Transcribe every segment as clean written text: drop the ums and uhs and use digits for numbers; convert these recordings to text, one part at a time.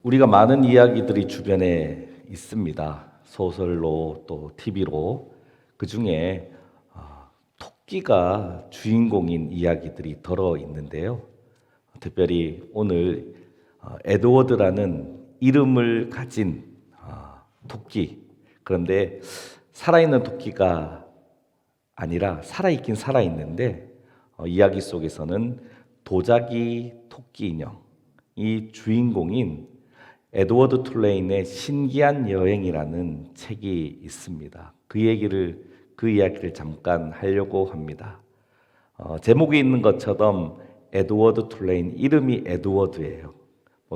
우리가 많은 이야기들이 주변에 있습니다. 소설로 또 TV로. 그 중에 토끼가 주인공인 이야기들이 들어 있는데요. 특별히 오늘 에드워드라는 이름을 가진 토끼. 그런데 살아있는 토끼가 아니라 살아있긴 살아있는데 이야기 속에서는 도자기 토끼 인형이 주인공인 에드워드 툴레인의 신기한 여행이라는 책이 있습니다. 그 이야기를 잠깐 하려고 합니다. 제목에 있는 것처럼 에드워드 툴레인, 이름이 에드워드예요.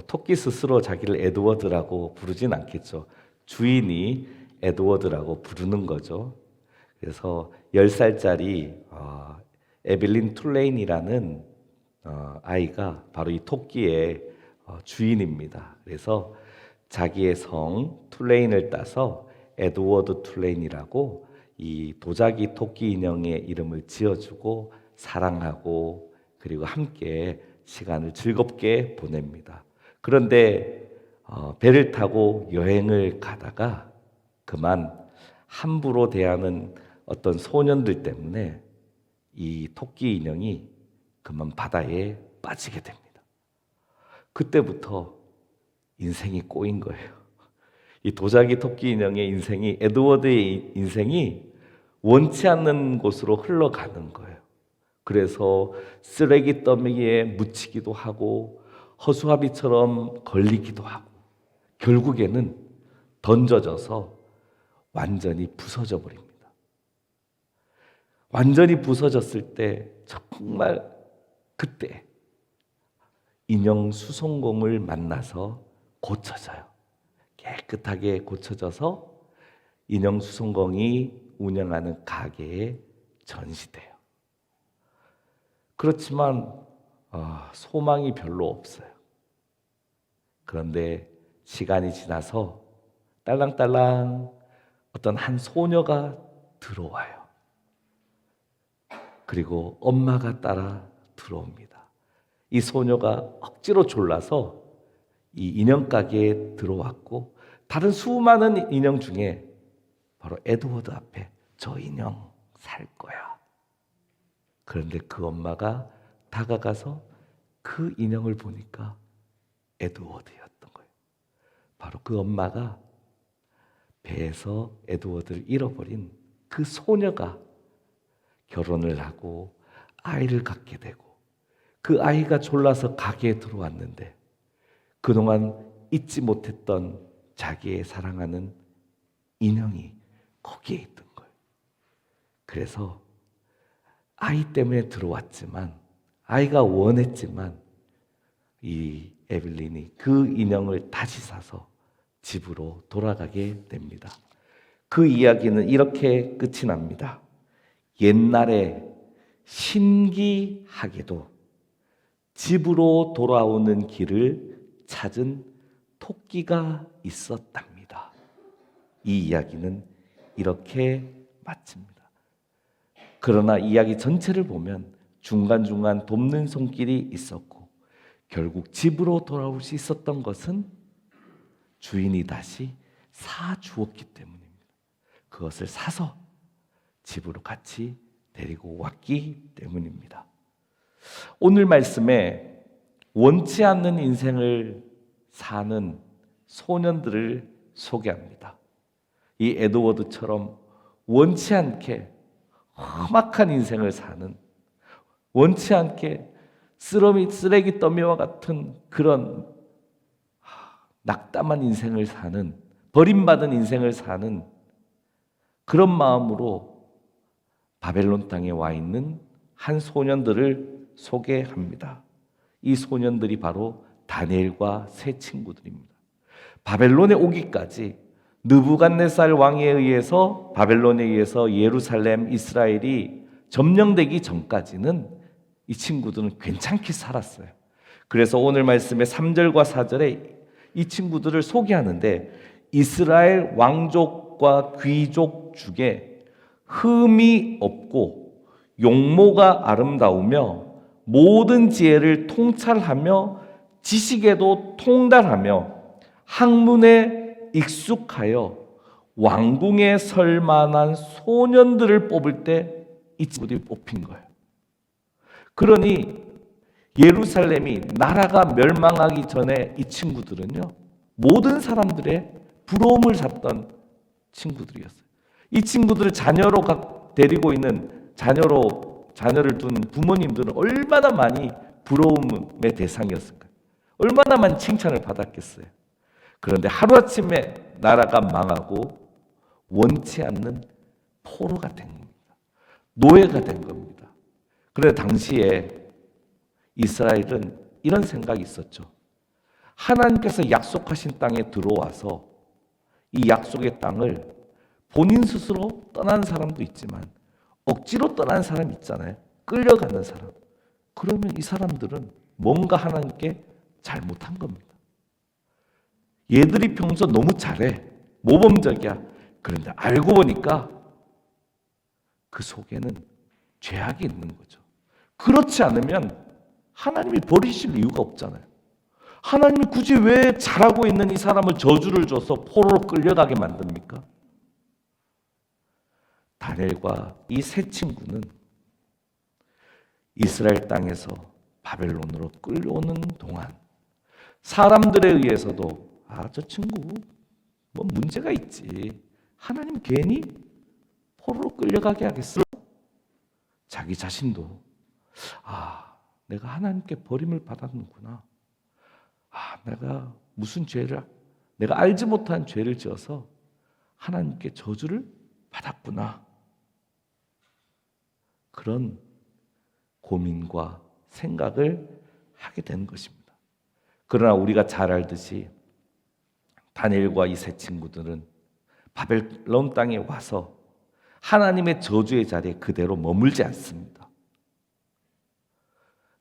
토끼 스스로 자기를 에드워드라고 부르진 않겠죠. 주인이 에드워드라고 부르는 거죠. 그래서 10살짜리 에벨린 툴레인이라는 아이가 바로 이 토끼의 주인입니다. 그래서 자기의 성 툴레인을 따서 에드워드 툴레인이라고 이 도자기 토끼 인형의 이름을 지어주고 사랑하고 그리고 함께 시간을 즐겁게 보냅니다. 그런데 배를 타고 여행을 가다가 그만 함부로 대하는 어떤 소년들 때문에 이 토끼 인형이 그만 바다에 빠지게 됩니다. 그때부터 인생이 꼬인 거예요. 이 도자기 토끼 인형의 인생이, 에드워드의 인생이 원치 않는 곳으로 흘러가는 거예요. 그래서 쓰레기 더미에 묻히기도 하고 허수아비처럼 걸리기도 하고 결국에는 던져져서 완전히 부서져 버립니다. 완전히 부서졌을 때 정말 그때 인형 수송공을 만나서 고쳐져요. 깨끗하게 고쳐져서 인형 수송공이 운영하는 가게에 전시돼요. 그렇지만 소망이 별로 없어요. 그런데 시간이 지나서 딸랑딸랑 어떤 한 소녀가 들어와요. 그리고 엄마가 따라 들어옵니다. 이 소녀가 억지로 졸라서 이 인형 가게에 들어왔고 다른 수많은 인형 중에 바로 에드워드 앞에 저 인형 살 거야. 그런데 그 엄마가 다가가서 그 인형을 보니까 에드워드였던 거예요. 바로 그 엄마가 배에서 에드워드를 잃어버린 그 소녀가 결혼을 하고 아이를 갖게 되고 그 아이가 졸라서 가게에 들어왔는데 그동안 잊지 못했던 자기의 사랑하는 인형이 거기에 있던 거예요. 그래서 아이 때문에 들어왔지만 아이가 원했지만 이 에벨린이 그 인형을 다시 사서 집으로 돌아가게 됩니다. 그 이야기는 이렇게 끝이 납니다. 옛날에 신기하게도 집으로 돌아오는 길을 찾은 토끼가 있었답니다. 이 이야기는 이렇게 마칩니다. 그러나 이야기 전체를 보면 중간중간 돕는 손길이 있었고 결국 집으로 돌아올 수 있었던 것은 주인이 다시 사주었기 때문입니다. 그것을 사서 집으로 같이 데리고 왔기 때문입니다. 오늘 말씀에 원치 않는 인생을 사는 소년들을 소개합니다. 이 에드워드처럼 원치 않게 험악한 인생을 사는, 원치 않게 쓰레기 더미와 같은 그런 낙담한 인생을 사는, 버림받은 인생을 사는 그런 마음으로 바벨론 땅에 와 있는 한 소년들을 소개합니다. 이 소년들이 바로 다니엘과 세 친구들입니다. 바벨론에 오기까지 느부갓네살 왕에 의해서 바벨론에 의해서 예루살렘, 이스라엘이 점령되기 전까지는 이 친구들은 괜찮게 살았어요. 그래서 오늘 말씀의 3절과 4절에 이 친구들을 소개하는데 이스라엘 왕족과 귀족 중에 흠이 없고 용모가 아름다우며 모든 지혜를 통찰하며 지식에도 통달하며 학문에 익숙하여 왕궁에 설 만한 소년들을 뽑을 때 이 친구들이 뽑힌 거예요. 그러니 예루살렘이 나라가 멸망하기 전에 이 친구들은요, 모든 사람들의 부러움을 샀던 친구들이었어요. 이 친구들을 자녀로 데리고 있는 자녀를 둔 부모님들은 얼마나 많이 부러움의 대상이었을까요? 얼마나 많이 칭찬을 받았겠어요. 그런데 하루아침에 나라가 망하고 원치 않는 포로가 된 겁니다. 노예가 된 겁니다. 그런데 당시에 이스라엘은 이런 생각이 있었죠. 하나님께서 약속하신 땅에 들어와서 이 약속의 땅을 본인 스스로 떠난 사람도 있지만 억지로 떠난 사람 있잖아요. 끌려가는 사람. 그러면 이 사람들은 뭔가 하나님께 잘못한 겁니다. 얘들이 평소 너무 잘해. 모범적이야. 그런데 알고 보니까 그 속에는 죄악이 있는 거죠. 그렇지 않으면 하나님이 버리실 이유가 없잖아요. 하나님이 굳이 왜 잘하고 있는 이 사람을 저주를 줘서 포로로 끌려가게 만듭니까? 다니엘과 이 세 친구는 이스라엘 땅에서 바벨론으로 끌려오는 동안 사람들에 의해서도 저 친구 뭐 문제가 있지. 하나님 괜히 포로로 끌려가게 하겠어? 자기 자신도 내가 하나님께 버림을 받았는구나. 내가 무슨 죄를 내가 알지 못한 죄를 지어서 하나님께 저주를 받았구나. 그런 고민과 생각을 하게 된 것입니다. 그러나 우리가 잘 알듯이 다니엘과 이 세 친구들은 바벨론 땅에 와서 하나님의 저주의 자리에 그대로 머물지 않습니다.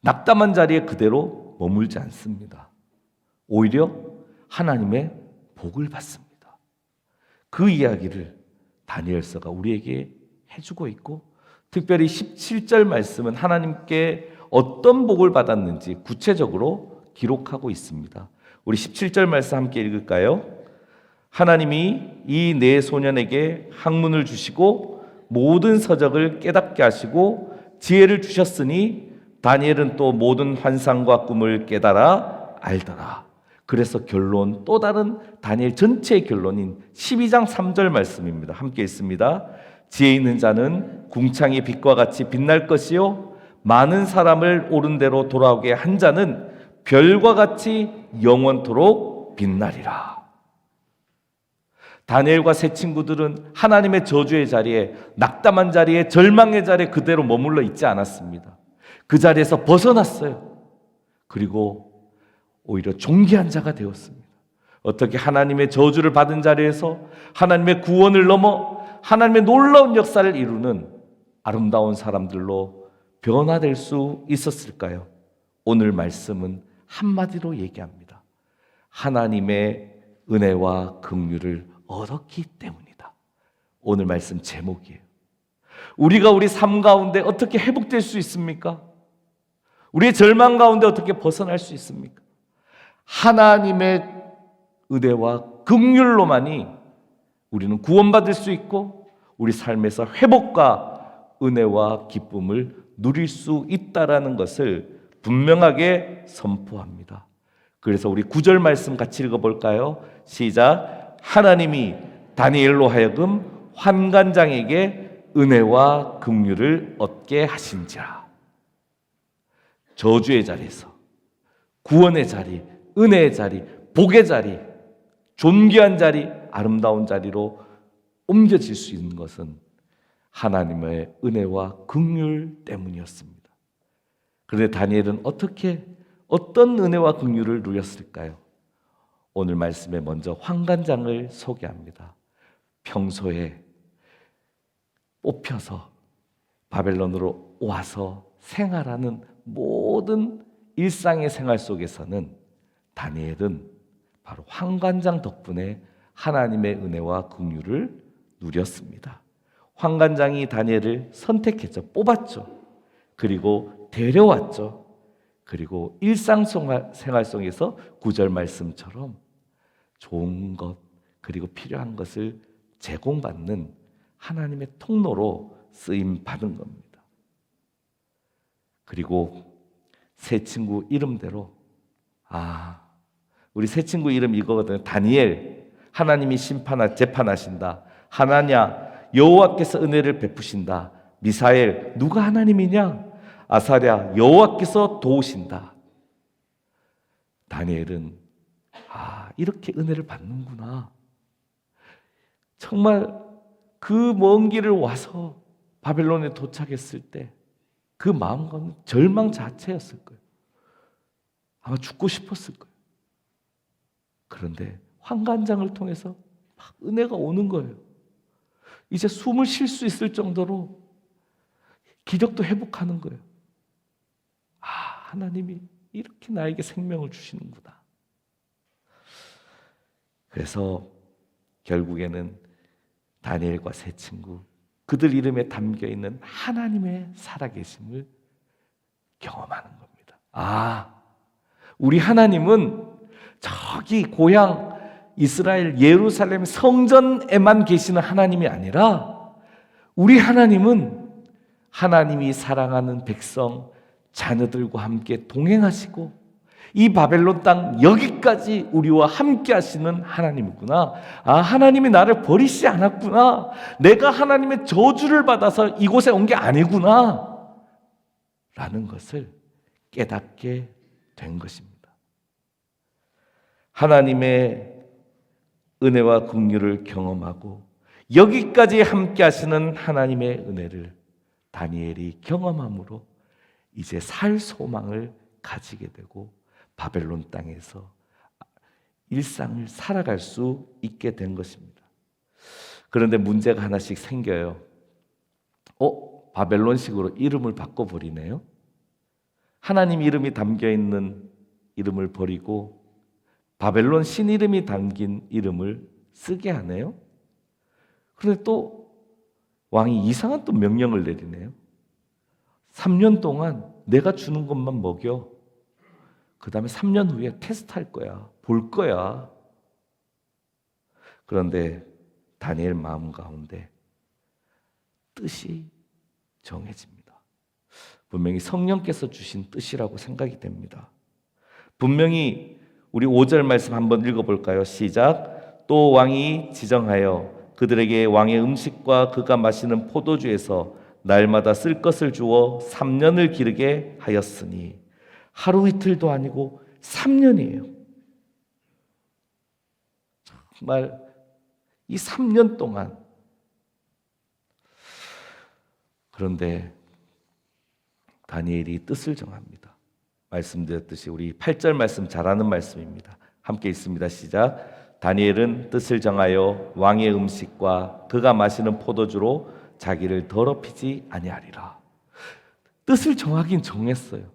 낙담한 자리에 그대로 머물지 않습니다. 오히려 하나님의 복을 받습니다. 그 이야기를 다니엘서가 우리에게 해주고 있고, 특별히 17절 말씀은 하나님께 어떤 복을 받았는지 구체적으로 기록하고 있습니다. 우리 17절 말씀 함께 읽을까요? 하나님이 이 네 소년에게 학문을 주시고 모든 서적을 깨닫게 하시고 지혜를 주셨으니 다니엘은 또 모든 환상과 꿈을 깨달아 알더라. 그래서 결론, 또 다른 다니엘 전체의 결론인 12장 3절 말씀입니다. 함께 읽습니다. 지혜 있는 자는 궁창의 빛과 같이 빛날 것이요 많은 사람을 옳은 대로 돌아오게 한 자는 별과 같이 영원토록 빛나리라. 다니엘과 세 친구들은 하나님의 저주의 자리에, 낙담한 자리에, 절망의 자리에 그대로 머물러 있지 않았습니다. 그 자리에서 벗어났어요. 그리고 오히려 존귀한 자가 되었습니다. 어떻게 하나님의 저주를 받은 자리에서 하나님의 구원을 넘어 하나님의 놀라운 역사를 이루는 아름다운 사람들로 변화될 수 있었을까요? 오늘 말씀은 한마디로 얘기합니다. 하나님의 은혜와 긍휼을 얻었기 때문이다. 오늘 말씀 제목이에요. 우리가 우리 삶 가운데 어떻게 회복될 수 있습니까? 우리의 절망 가운데 어떻게 벗어날 수 있습니까? 하나님의 은혜와 긍휼로만이 우리는 구원받을 수 있고 우리 삶에서 회복과 은혜와 기쁨을 누릴 수 있다라는 것을 분명하게 선포합니다. 그래서 우리 9절 말씀 같이 읽어볼까요? 시작. 하나님이 다니엘로 하여금 환관장에게 은혜와 긍휼을 얻게 하신지라. 저주의 자리에서 구원의 자리, 은혜의 자리, 복의 자리, 존귀한 자리, 아름다운 자리로 옮겨질 수 있는 것은 하나님의 은혜와 긍휼 때문이었습니다. 그런데 다니엘은 어떤 은혜와 긍휼을 누렸을까요? 오늘 말씀에 먼저 환관장을 소개합니다. 평소에 뽑혀서 바벨론으로 와서 생활하는 모든 일상의 생활 속에서는 다니엘은 바로 환관장 덕분에 하나님의 은혜와 긍휼을 누렸습니다. 환관장이 다니엘을 선택했죠. 뽑았죠. 그리고 데려왔죠. 그리고 일상생활 속에서 9절 말씀처럼 좋은 것 그리고 필요한 것을 제공받는 하나님의 통로로 쓰임 받은 겁니다. 그리고 새 친구 이름대로 우리 새 친구 이름 이거거든요. 다니엘, 하나님이 재판하신다. 하나냐, 여호와께서 은혜를 베푸신다. 미사엘, 누가 하나님이냐? 아사랴, 여호와께서 도우신다. 다니엘은 이렇게 은혜를 받는구나. 정말 그 먼 길을 와서 바벨론에 도착했을 때 그 마음과는 절망 자체였을 거예요. 아마 죽고 싶었을 거예요. 그런데 환관장을 통해서 막 은혜가 오는 거예요. 이제 숨을 쉴 수 있을 정도로 기력도 회복하는 거예요. 하나님이 이렇게 나에게 생명을 주시는구나. 그래서 결국에는 다니엘과 세 친구, 그들 이름에 담겨있는 하나님의 살아계심을 경험하는 겁니다. 우리 하나님은 저기 고향 이스라엘 예루살렘 성전에만 계시는 하나님이 아니라 우리 하나님은 하나님이 사랑하는 백성, 자녀들과 함께 동행하시고 이 바벨론 땅 여기까지 우리와 함께 하시는 하나님이구나. 하나님이 나를 버리지 않았구나. 내가 하나님의 저주를 받아서 이곳에 온 게 아니구나 라는 것을 깨닫게 된 것입니다. 하나님의 은혜와 긍휼을 경험하고 여기까지 함께 하시는 하나님의 은혜를 다니엘이 경험함으로 이제 살 소망을 가지게 되고 바벨론 땅에서 일상을 살아갈 수 있게 된 것입니다. 그런데 문제가 하나씩 생겨요. 바벨론식으로 이름을 바꿔버리네요. 하나님 이름이 담겨있는 이름을 버리고 바벨론 신 이름이 담긴 이름을 쓰게 하네요. 그런데 또 왕이 이상한 또 명령을 내리네요. 3년 동안 내가 주는 것만 먹여. 그 다음에 3년 후에 테스트할 거야. 볼 거야. 그런데 다니엘 마음 가운데 뜻이 정해집니다. 분명히 성령께서 주신 뜻이라고 생각이 됩니다. 분명히 우리 5절 말씀 한번 읽어볼까요? 시작. 또 왕이 지정하여 그들에게 왕의 음식과 그가 마시는 포도주에서 날마다 쓸 것을 주어 3년을 기르게 하였으니 하루 이틀도 아니고 3년이에요. 정말 이 3년 동안. 그런데 다니엘이 뜻을 정합니다. 말씀드렸듯이 우리 8절 말씀 잘 아는 말씀입니다. 함께 읽습니다. 시작. 다니엘은 뜻을 정하여 왕의 음식과 그가 마시는 포도주로 자기를 더럽히지 아니하리라. 뜻을 정하긴 정했어요.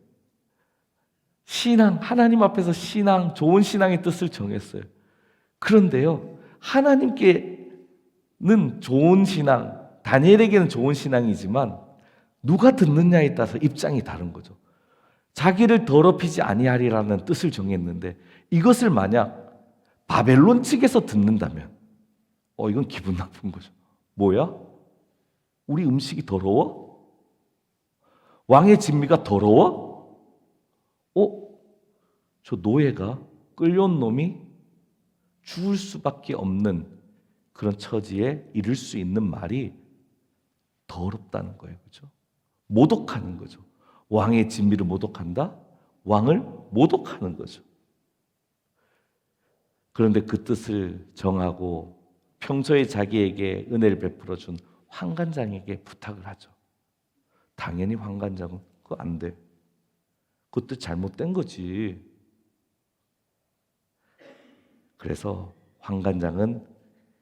신앙, 하나님 앞에서 신앙, 좋은 신앙의 뜻을 정했어요. 그런데요, 하나님께는 좋은 신앙, 다니엘에게는 좋은 신앙이지만 누가 듣느냐에 따라서 입장이 다른 거죠. 자기를 더럽히지 아니하리라는 뜻을 정했는데 이것을 만약 바벨론 측에서 듣는다면 이건 기분 나쁜 거죠. 뭐야? 우리 음식이 더러워? 왕의 진미가 더러워? 저 노예가 끌려온 놈이 죽을 수밖에 없는 그런 처지에 이를 수 있는 말이 더럽다는 거예요. 그렇죠? 모독하는 거죠. 왕의 진미를 모독한다? 왕을 모독하는 거죠. 그런데 그 뜻을 정하고 평소에 자기에게 은혜를 베풀어 준 환관장에게 부탁을 하죠. 당연히 환관장은 그거 안 돼. 그 뜻 잘못된 거지. 그래서 환관장은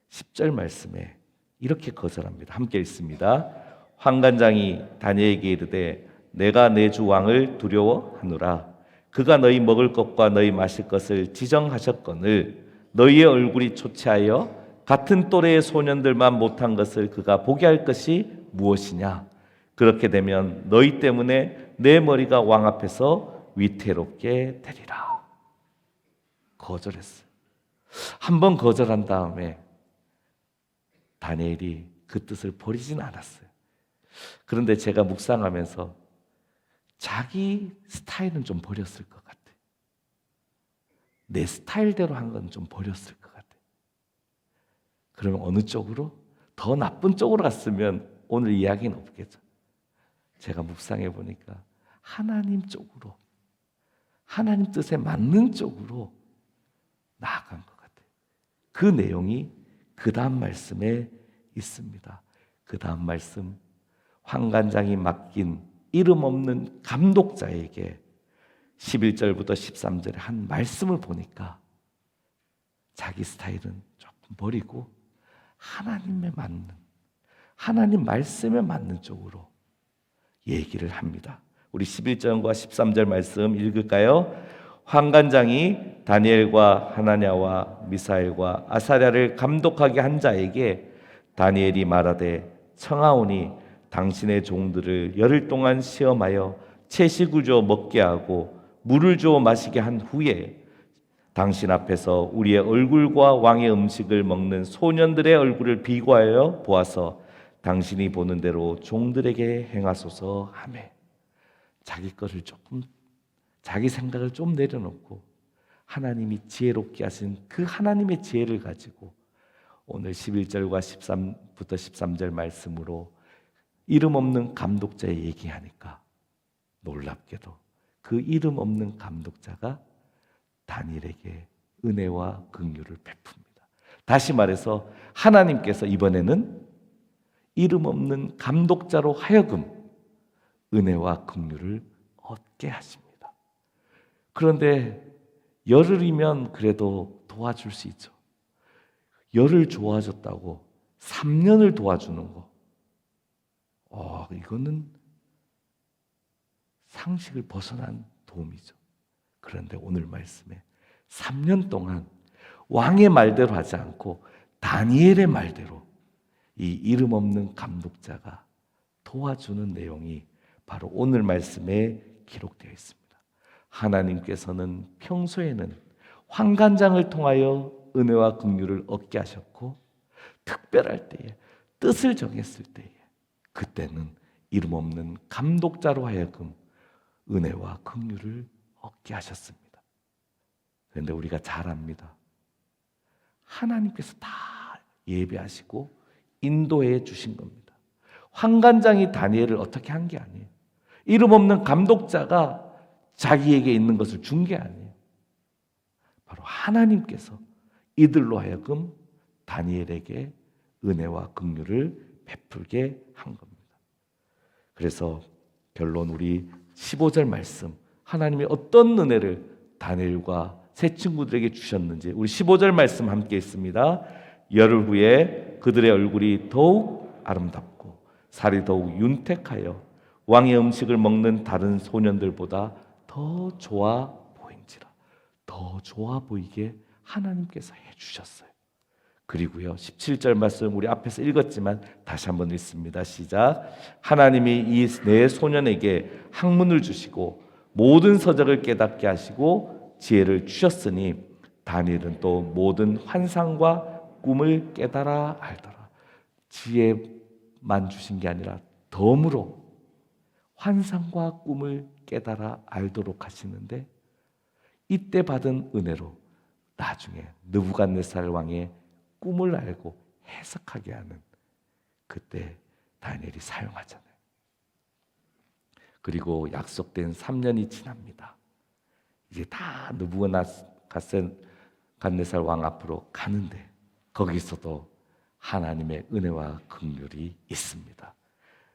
10절 말씀에 이렇게 거절합니다. 함께 읽습니다. 환관장이 다니엘에게 이르되 내가 내 주 왕을 두려워하노라. 그가 너희 먹을 것과 너희 마실 것을 지정하셨거늘 너희의 얼굴이 초췌하여 같은 또래의 소년들만 못한 것을 그가 보게 할 것이 무엇이냐. 그렇게 되면 너희 때문에 내 머리가 왕 앞에서 위태롭게 되리라. 거절했어요. 한 번 거절한 다음에 다니엘이 그 뜻을 버리진 않았어요. 그런데 제가 묵상하면서 자기 스타일은 좀 버렸을 것 같아요. 내 스타일대로 한 건 좀 버렸을 것 같아요. 그러면 어느 쪽으로? 더 나쁜 쪽으로 갔으면 오늘 이야기는 없겠죠. 제가 묵상해 보니까 하나님 쪽으로, 하나님 뜻에 맞는 쪽으로 나아간 것 같아요. 그 내용이 그 다음 말씀에 있습니다. 그 다음 말씀, 환관장이 맡긴 이름 없는 감독자에게 11절부터 13절에 한 말씀을 보니까 자기 스타일은 조금 버리고 하나님에 맞는, 하나님 말씀에 맞는 쪽으로 얘기를 합니다. 우리 11절과 13절 말씀 읽을까요? 환관장이 다니엘과 하나냐와 미사엘과 아사랴를 감독하게 한 자에게 다니엘이 말하되 청하오니 당신의 종들을 열흘 동안 시험하여 채식을 주어 먹게 하고 물을 주어 마시게 한 후에 당신 앞에서 우리의 얼굴과 왕의 음식을 먹는 소년들의 얼굴을 비교하여 보아서 당신이 보는 대로 종들에게 행하소서 하매. 자기 거를 조금, 자기 생각을 좀 내려놓고 하나님이 지혜롭게 하신 그 하나님의 지혜를 가지고 오늘 11절과 13부터 13절 말씀으로 이름 없는 감독자에 얘기하니까 놀랍게도 그 이름 없는 감독자가 다니엘에게 은혜와 긍휼을 베풉니다. 다시 말해서 하나님께서 이번에는 이름 없는 감독자로 하여금 은혜와 긍휼을 얻게 하십니다. 그런데 열흘이면 그래도 도와줄 수 있죠. 열흘 도와줬다고 3년을 도와주는 거, 이거는 상식을 벗어난 도움이죠. 그런데 오늘 말씀에 3년 동안 왕의 말대로 하지 않고 다니엘의 말대로 이 이름 없는 감독자가 도와주는 내용이 바로 오늘 말씀에 기록되어 있습니다. 하나님께서는 평소에는 환관장을 통하여 은혜와 긍휼을 얻게 하셨고 특별할 때에 뜻을 정했을 때에 그때는 이름 없는 감독자로 하여금 은혜와 긍휼을 얻게 하셨습니다. 그런데 우리가 잘 압니다. 하나님께서 다 예배하시고 인도해 주신 겁니다. 환관장이 다니엘을 어떻게 한 게 아니에요. 이름 없는 감독자가 자기에게 있는 것을 준 게 아니에요. 바로 하나님께서 이들로 하여금 다니엘에게 은혜와 긍휼을 베풀게 한 겁니다. 그래서 결론 우리 15절 말씀, 하나님이 어떤 은혜를 다니엘과 세 친구들에게 주셨는지 우리 15절 말씀 함께 있습니다. 열흘 후에 그들의 얼굴이 더욱 아름답고 살이 더욱 윤택하여 왕의 음식을 먹는 다른 소년들보다 더 좋아 보인지라. 더 좋아 보이게 하나님께서 해주셨어요. 그리고요 17절 말씀 우리 앞에서 읽었지만 다시 한번 읽습니다. 시작. 하나님이 이 네 소년에게 학문을 주시고 모든 서적을 깨닫게 하시고 지혜를 주셨으니 다니엘은 또 모든 환상과 꿈을 깨달아 알더라. 지혜만 주신 게 아니라 덤으로 환상과 꿈을 깨달아 알도록 하시는데 이때 받은 은혜로 나중에 느부갓네살 왕의 꿈을 알고 해석하게 하는 그때 다니엘이 사용하잖아요. 그리고 약속된 3년이 지납니다. 이제 다 느부갓네살 왕 앞으로 가는데 거기서도 하나님의 은혜와 긍휼이 있습니다.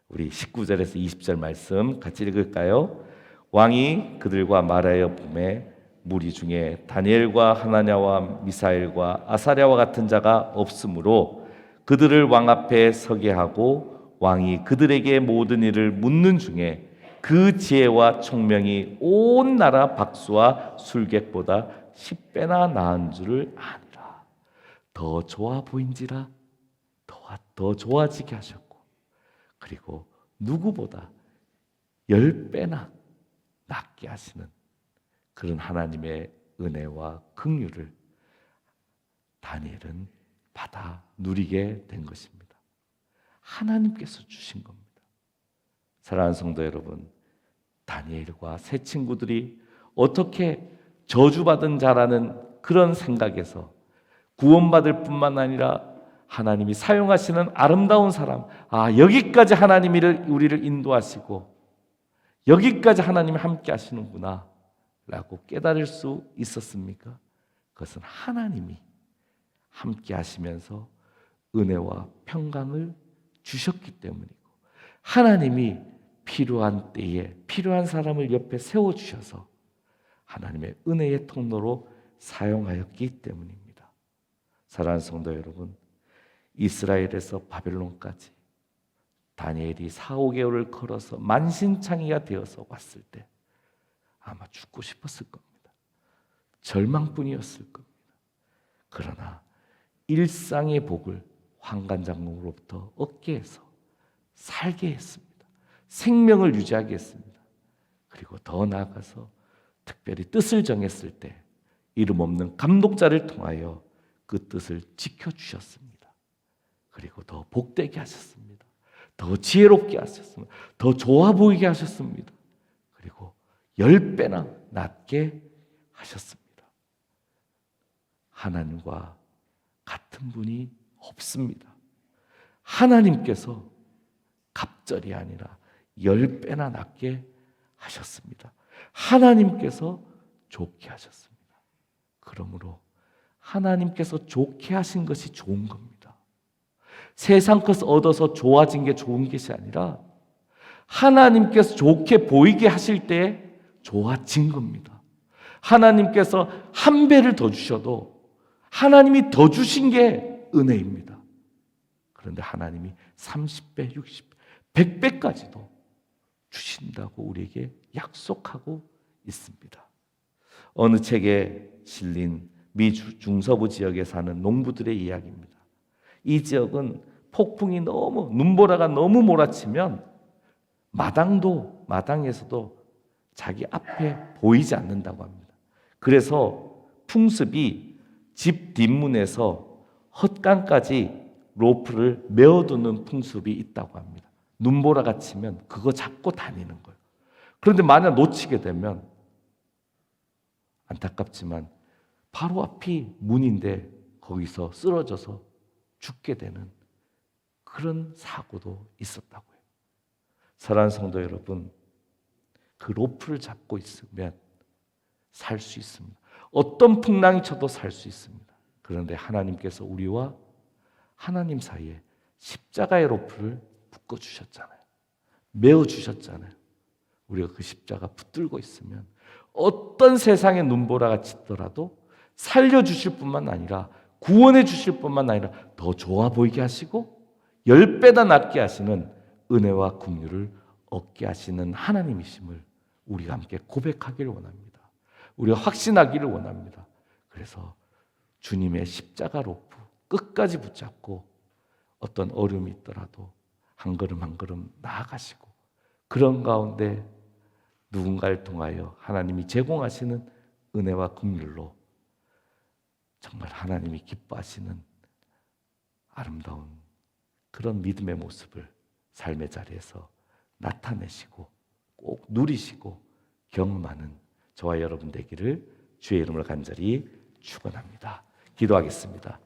우리 19절에서 20절 말씀 같이 읽을까요? 왕이 그들과 말하여 보매 무리 중에 다니엘과 하나냐와 미사엘과 아사랴와 같은 자가 없으므로 그들을 왕 앞에 서게 하고 왕이 그들에게 모든 일을 묻는 중에 그 지혜와 총명이 온 나라 박수와 술객보다 10배나 나은 줄을 아니라. 더 좋아 보인지라 더 좋아지게 하셨고 그리고 누구보다 10배나 낫게 하시는 그런 하나님의 은혜와 긍휼을 다니엘은 받아 누리게 된 것입니다. 하나님께서 주신 겁니다. 사랑하는 성도 여러분, 다니엘과 세 친구들이 어떻게 저주받은 자라는 그런 생각에서 구원받을 뿐만 아니라 하나님이 사용하시는 아름다운 사람, 여기까지 하나님이 우리를 인도하시고 여기까지 하나님이 함께 하시는구나 라고 깨달을 수 있었습니까? 그것은 하나님이 함께 하시면서 은혜와 평강을 주셨기 때문이고, 하나님이 필요한 때에 필요한 사람을 옆에 세워주셔서 하나님의 은혜의 통로로 사용하였기 때문입니다. 사랑하는 성도 여러분, 이스라엘에서 바벨론까지 다니엘이 4-5개월을 걸어서 만신창이가 되어서 왔을 때 아마 죽고 싶었을 겁니다. 절망뿐이었을 겁니다. 그러나 일상의 복을 환관장로로부터 얻게 해서 살게 했습니다. 생명을 유지하게 했습니다. 그리고 더 나아가서 특별히 뜻을 정했을 때 이름 없는 감독자를 통하여 그 뜻을 지켜주셨습니다. 그리고 더 복되게 하셨습니다. 더 지혜롭게 하셨습니다. 더 좋아 보이게 하셨습니다. 그리고 10배나 낫게 하셨습니다. 하나님과 같은 분이 없습니다. 하나님께서 갑절이 아니라 10배나 낫게 하셨습니다. 하나님께서 좋게 하셨습니다. 그러므로 하나님께서 좋게 하신 것이 좋은 겁니다. 세상 것을 얻어서 좋아진 게 좋은 것이 아니라 하나님께서 좋게 보이게 하실 때 좋아진 겁니다. 하나님께서 1배를 더 주셔도 하나님이 더 주신 게 은혜입니다. 그런데 하나님이 30배, 60배, 100배까지도 주신다고 우리에게 약속하고 있습니다. 어느 책에 실린 미 중서부 지역에 사는 농부들의 이야기입니다. 이 지역은 폭풍이 눈보라가 너무 몰아치면 마당에서도 자기 앞에 보이지 않는다고 합니다. 그래서 풍습이 집 뒷문에서 헛간까지 로프를 메어두는 풍습이 있다고 합니다. 눈보라가 치면 그거 잡고 다니는 거예요. 그런데 만약 놓치게 되면 안타깝지만 바로 앞이 문인데 거기서 쓰러져서 죽게 되는 그런 사고도 있었다고요. 사랑하는 성도 여러분, 그 로프를 잡고 있으면 살 수 있습니다. 어떤 풍랑이 쳐도 살 수 있습니다. 그런데 하나님께서 우리와 하나님 사이에 십자가의 로프를 묶어주셨잖아요. 메어주셨잖아요. 우리가 그 십자가 붙들고 있으면 어떤 세상의 눈보라가 치더라도 살려주실 뿐만 아니라 구원해 주실 뿐만 아니라 더 좋아 보이게 하시고 10배나 낫게 하시는 은혜와 긍휼을 얻게 하시는 하나님이심을 우리가 함께 고백하기를 원합니다. 우리가 확신하기를 원합니다. 그래서 주님의 십자가 로프 끝까지 붙잡고 어떤 어려움이 있더라도 한 걸음 한 걸음 나아가시고, 그런 가운데 누군가를 통하여 하나님이 제공하시는 은혜와 긍휼로 정말 하나님이 기뻐하시는 아름다운 그런 믿음의 모습을 삶의 자리에서 나타내시고 꼭 누리시고 경험하는 저와 여러분 되기를 주의 이름으로 간절히 축원합니다. 기도하겠습니다.